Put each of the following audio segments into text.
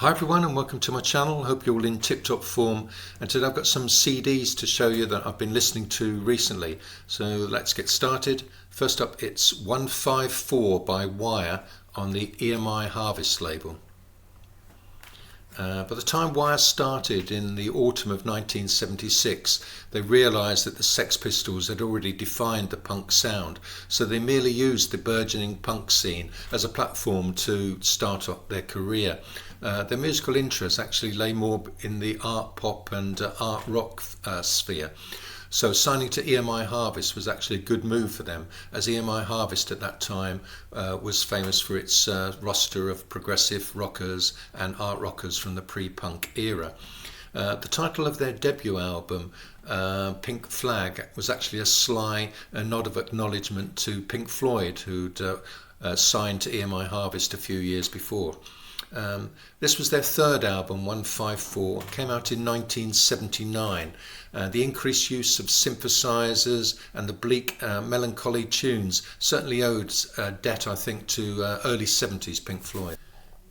Hi everyone and welcome to my channel. Hope you're all in tip-top form, and today I've got some CDs to show you that I've been listening to recently. So let's get started. First up, it's 154 by Wire on the EMI Harvest label. By the time Wire started in the autumn of 1976, they realised that the Sex Pistols had already defined the punk sound, so they merely used the burgeoning punk scene as a platform to start up their career. Their musical interests actually lay more in the art pop and art rock sphere. So signing to EMI Harvest was actually a good move for them, as EMI Harvest at that time was famous for its roster of progressive rockers and art rockers from the pre-punk era. The title of their debut album, Pink Flag, was actually a sly nod of acknowledgement to Pink Floyd, who'd signed to EMI Harvest a few years before. This was their third album, 154, came out in 1979. The increased use of synthesizers and the bleak, melancholy tunes certainly owed a debt, I think, to early 70s Pink Floyd.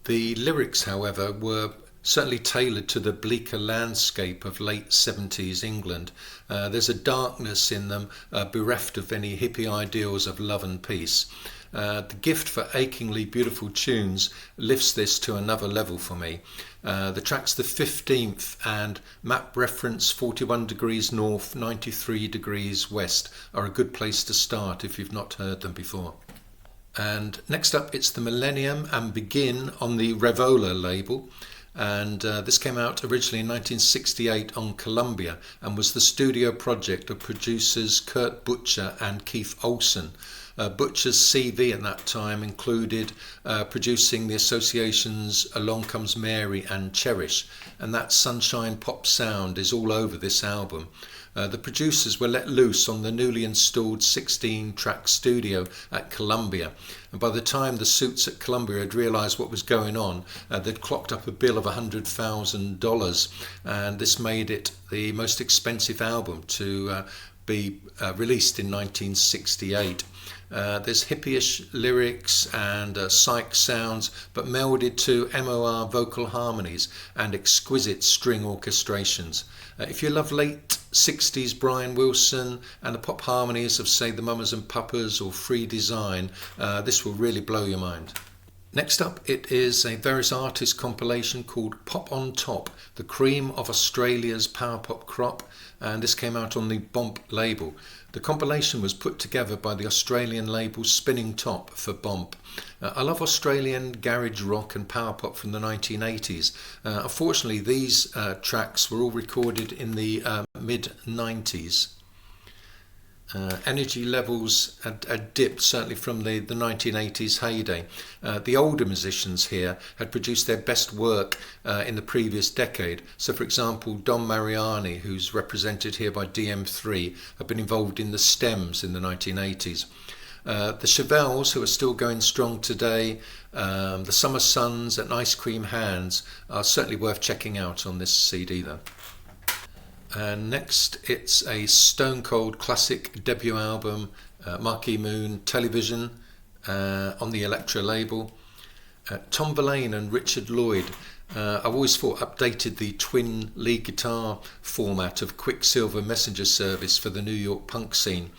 The lyrics, however, were certainly tailored to the bleaker landscape of late 70s England. There's a darkness in them, bereft of any hippie ideals of love and peace. The gift for achingly beautiful tunes lifts this to another level for me. The tracks The 15th and map reference 41 degrees north, 93 degrees west are a good place to start if you've not heard them before. And next up, it's the Millennium and Begin on the Rev-Ola label. And this came out originally in 1968 on Columbia and was the studio project of producers Kurt Butcher and Keith Olsen. Butcher's CV at that time included producing the associations Along Comes Mary and Cherish, and that sunshine pop sound is all over this album. The producers were let loose on the newly installed 16-track studio at Columbia, and by the time the suits at Columbia had realised what was going on, they'd clocked up a bill of $100,000, and this made it the most expensive album to be released in 1968. There's hippie-ish lyrics and psych sounds, but melded to MOR vocal harmonies and exquisite string orchestrations. If you love late 60s Brian Wilson and the pop harmonies of, say, the Mamas and Papas or Free Design, this will really blow your mind. Next up, it is a various artist compilation called Pop on Top, the cream of Australia's power pop crop, and this came out on the Bomp label. The compilation was put together by the Australian label Spinning Top for Bomp. I love Australian garage rock and power pop from the 1980s. Unfortunately, these tracks were all recorded in the mid-90s. Energy levels had dipped, certainly from the 1980s heyday. The older musicians here had produced their best work in the previous decade. So, for example, Don Mariani, who's represented here by DM3, had been involved in the Stems in the 1980s. The Chevelles, who are still going strong today, the Summer Suns and Ice Cream Hands are certainly worth checking out on this CD though. And next, it's a stone cold classic debut album, Marquee Moon Television, on the Elektra label. Tom Verlaine and Richard Lloyd, I've always thought, updated the twin lead guitar format of Quicksilver Messenger Service for the New York punk scene.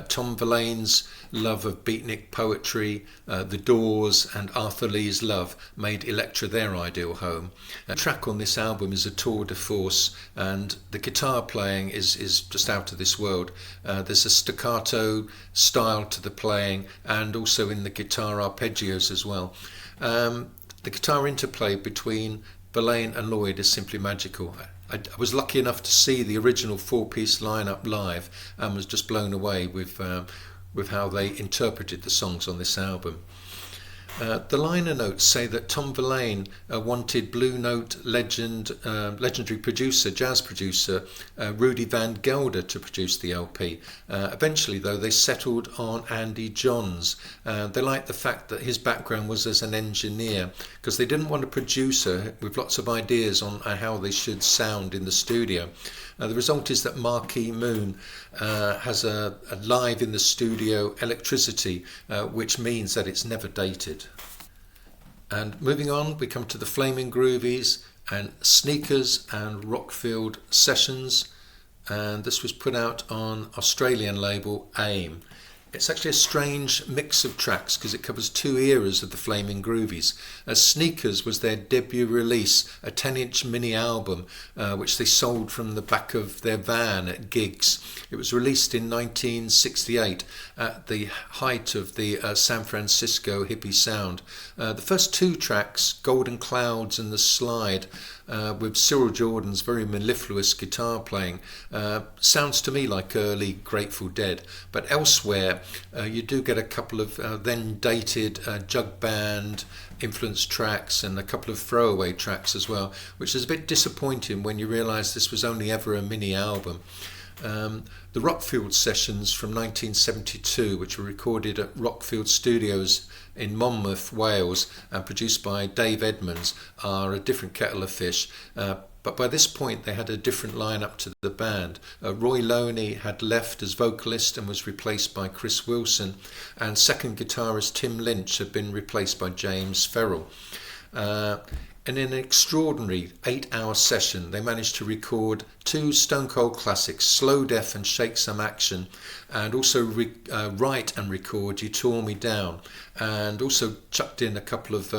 Tom Verlaine's love of beatnik poetry, The Doors and Arthur Lee's love made Elektra their ideal home. The track on this album is a tour de force, and the guitar playing is just out of this world. There's a staccato style to the playing, and also in the guitar arpeggios as well. The guitar interplay between Verlaine and Lloyd is simply magical. I was lucky enough to see the original four-piece lineup live and was just blown away with how they interpreted the songs on this album. The liner notes say that Tom Verlaine wanted Blue Note legendary producer, jazz producer Rudy Van Gelder to produce the LP. Eventually, though, they settled on Andy Johns. They liked the fact that his background was as an engineer, because they didn't want a producer with lots of ideas on how they should sound in the studio. The result is that Marquee Moon has a live in the studio electricity, which means that it's never dated. And moving on, we come to the Flamin Groovies and Sneakers and Rockfield Sessions, and this was put out on Australian label AIM. It's actually a strange mix of tracks because it covers two eras of the Flamin Groovies. Sneakers was their debut release, a 10-inch mini album which they sold from the back of their van at gigs. It was released in 1968 at the height of the San Francisco hippie sound. The first two tracks, Golden Clouds and The Slide, with Cyril Jordan's very mellifluous guitar playing, sounds to me like early Grateful Dead, but elsewhere you do get a couple of then dated jug band influenced tracks and a couple of throwaway tracks as well, which is a bit disappointing when you realise this was only ever a mini album. The Rockfield sessions from 1972, which were recorded at Rockfield Studios in Monmouth, Wales, and produced by Dave Edmonds, are a different kettle of fish. But by this point, they had a different lineup to the band. Roy Loney had left as vocalist and was replaced by Chris Wilson, and second guitarist Tim Lynch had been replaced by James Ferrell. And in an extraordinary 8-hour session, they managed to record two Stone Cold classics, Slow Death and Shake Some Action, and also write and record You Tore Me Down, and also chucked in a couple of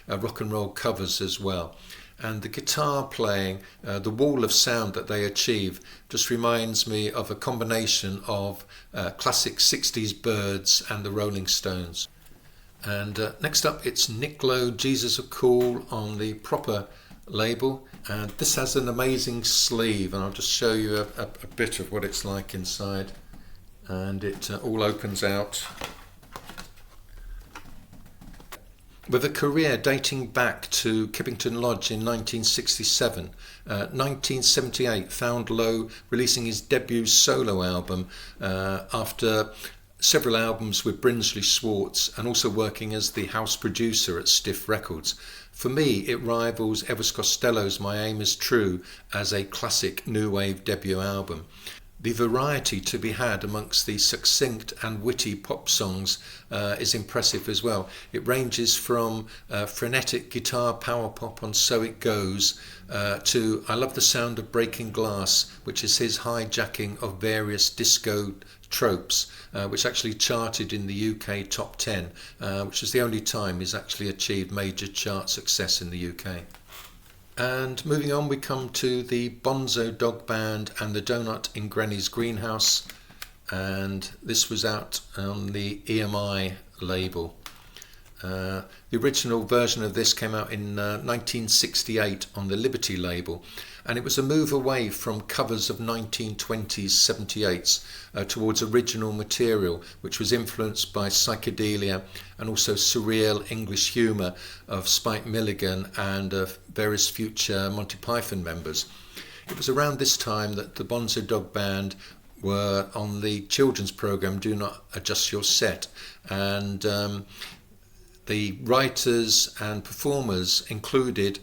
rock and roll covers as well. And the guitar playing, the wall of sound that they achieve, just reminds me of a combination of classic 60s Byrds and the Rolling Stones. And next up, it's Nick Lowe, Jesus Are Cool on the proper label, and this has an amazing sleeve, and I'll just show you a bit of what it's like inside. And it all opens out with a career dating back to Kippington Lodge in 1967. 1978 found Lowe releasing his debut solo album after several albums with Brinsley Schwartz, and also working as the house producer at Stiff Records. For me, it rivals Elvis Costello's My Aim Is True as a classic new wave debut album. The variety to be had amongst the succinct and witty pop songs is impressive as well. It ranges from frenetic guitar power pop on So It Goes to I Love the Sound of Breaking Glass, which is his hijacking of various disco tropes, which actually charted in the UK top 10, which is the only time he's actually achieved major chart success in the UK. And moving on, we come to the BONZO Dog Band and the Doughnut in Granny's Greenhouse, and this was out on the EMI label. The original version of this came out in 1968 on the Liberty label, and it was a move away from covers of 1920s 78s towards original material, which was influenced by psychedelia and also surreal English humour of Spike Milligan and various future Monty Python members. It was around this time that the BONZO Dog Band were on the children's programme Do Not Adjust Your Set, and the writers and performers included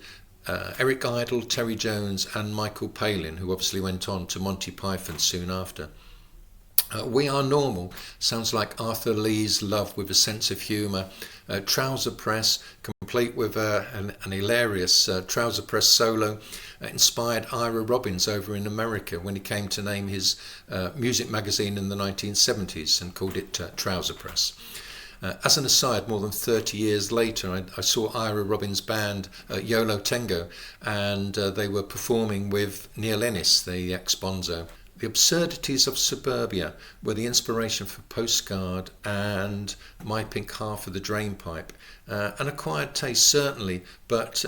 Eric Idle, Terry Jones and Michael Palin, who obviously went on to Monty Python soon after. We Are Normal sounds like Arthur Lee's Love with a sense of humour. Trouser Press, complete with an hilarious trouser press solo, inspired Ira Robbins over in America when he came to name his music magazine in the 1970s and called it Trouser Press. As an aside, more than 30 years later, I saw Ira Robbins' band Yolo Tengo, and they were performing with Neil Ennis, the ex-Bonzo. The absurdities of suburbia were the inspiration for Postcard and My Pink Half of the Drainpipe. An acquired taste, certainly, but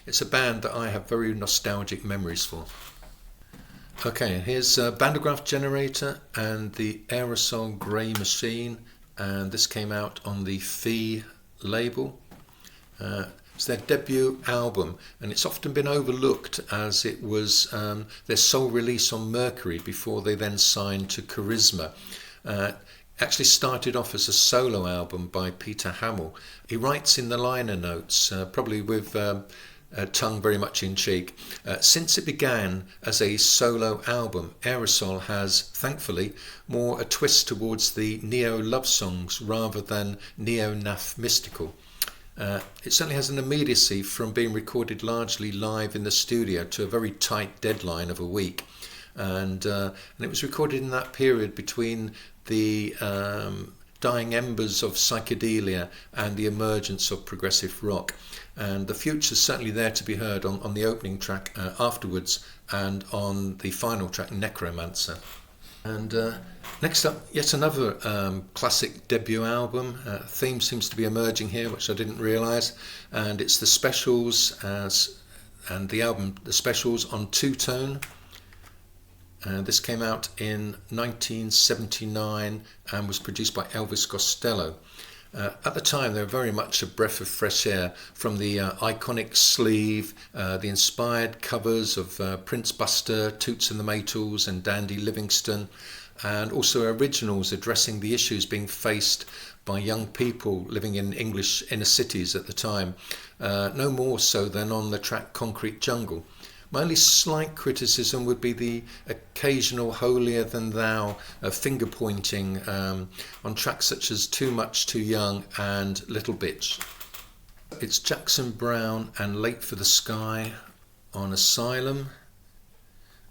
it's a band that I have very nostalgic memories for. Okay, here's Bandograph Generator and the Aerosol Grey Machine, and this came out on the Fee label. It's their debut album, and it's often been overlooked as it was their sole release on Mercury before they then signed to Charisma. Actually started off as a solo album by Peter Hamill. He writes in the liner notes, probably with tongue very much in cheek, since it began as a solo album, Aerosol has, thankfully, more a twist towards the neo-love songs rather than neo-naff mystical. It certainly has an immediacy from being recorded largely live in the studio to a very tight deadline of a week. And it was recorded in that period between the dying embers of psychedelia and the emergence of progressive rock. And the future's certainly there to be heard on the opening track Afterwards, and on the final track Necromancer. And next up, yet another classic debut album. Theme seems to be emerging here, which I didn't realise, and it's the Specials, and the album The Specials on two-tone. This came out in 1979 and was produced by Elvis Costello. At the time, they were very much a breath of fresh air from the iconic sleeve, the inspired covers of Prince Buster, Toots and the Maytals and Dandy Livingstone, and also originals addressing the issues being faced by young people living in English inner cities at the time, no more so than on the track Concrete Jungle. My only slight criticism would be the occasional holier-than-thou finger-pointing on tracks such as Too Much Too Young and Little Bitch. It's Jackson Browne and Late for the Sky on Asylum,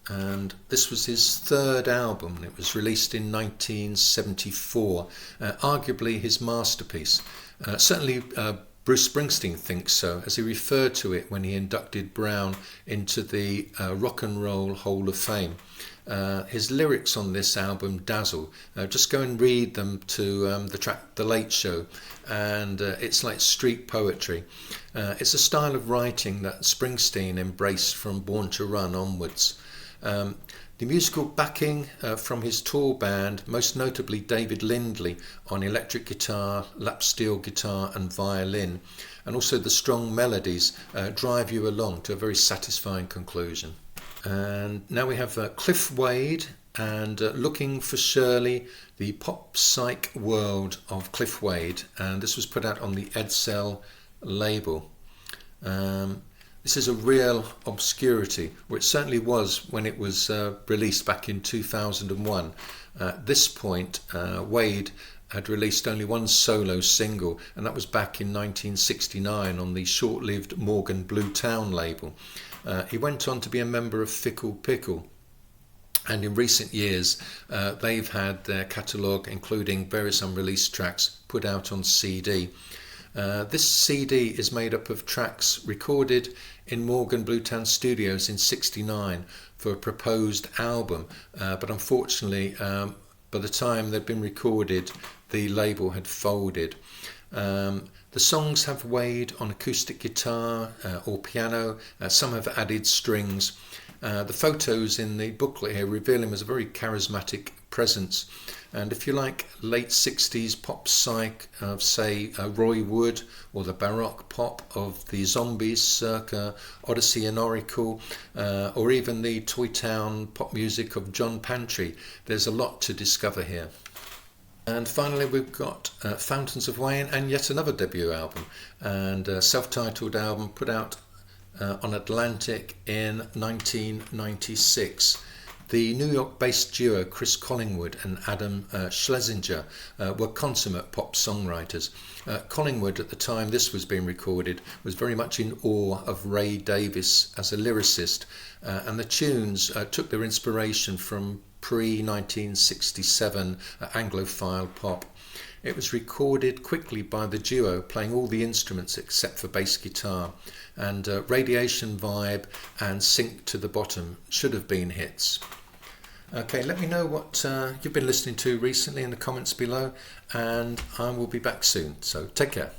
and this was his third album. It was released in 1974, arguably his masterpiece. Certainly Bruce Springsteen thinks so, as he referred to it when he inducted Browne into the Rock and Roll Hall of Fame. His lyrics on this album dazzle. Just go and read them to the track The Late Show, and it's like street poetry. It's a style of writing that Springsteen embraced from Born to Run onwards. The musical backing from his tour band, most notably David Lindley on electric guitar, lap steel guitar and violin, and also the strong melodies drive you along to a very satisfying conclusion. And now we have Cliff Wade and Looking for Shirley, the Pop-Sike world of Cliff Wade, and this was put out on the Edsel label. This is a real obscurity, which certainly was when it was released back in 2001. At this point, Wade had released only one solo single, and that was back in 1969 on the short-lived Morgan Blue Town label. He went on to be a member of Fickle Pickle, and in recent years they've had their catalogue, including various unreleased tracks, put out on CD. This CD is made up of tracks recorded in Morgan Blue Town Studios in '69 for a proposed album, but unfortunately by the time they'd been recorded the label had folded. The songs have Wade on acoustic guitar or piano, some have added strings. The photos in the booklet here reveal him as a very charismatic presence, and if you like late 60s Pop-Sike of say Roy Wood, or the Baroque pop of the Zombies circa Odyssey and Oracle, or even the Toy Town pop music of John Pantry, there's a lot to discover here. And finally we've got Fountains of Wayne, and yet another debut album, and a self-titled album put out on Atlantic in 1996. The New York-based duo Chris Collingwood and Adam Schlesinger were consummate pop songwriters. Collingwood, at the time this was being recorded, was very much in awe of Ray Davies as a lyricist, and the tunes took their inspiration from pre-1967 Anglophile pop. It was recorded quickly by the duo, playing all the instruments except for bass guitar, and Radiation Vibe and Sink to the Bottom should have been hits. Okay, let me know what you've been listening to recently in the comments below, and I will be back soon, so take care.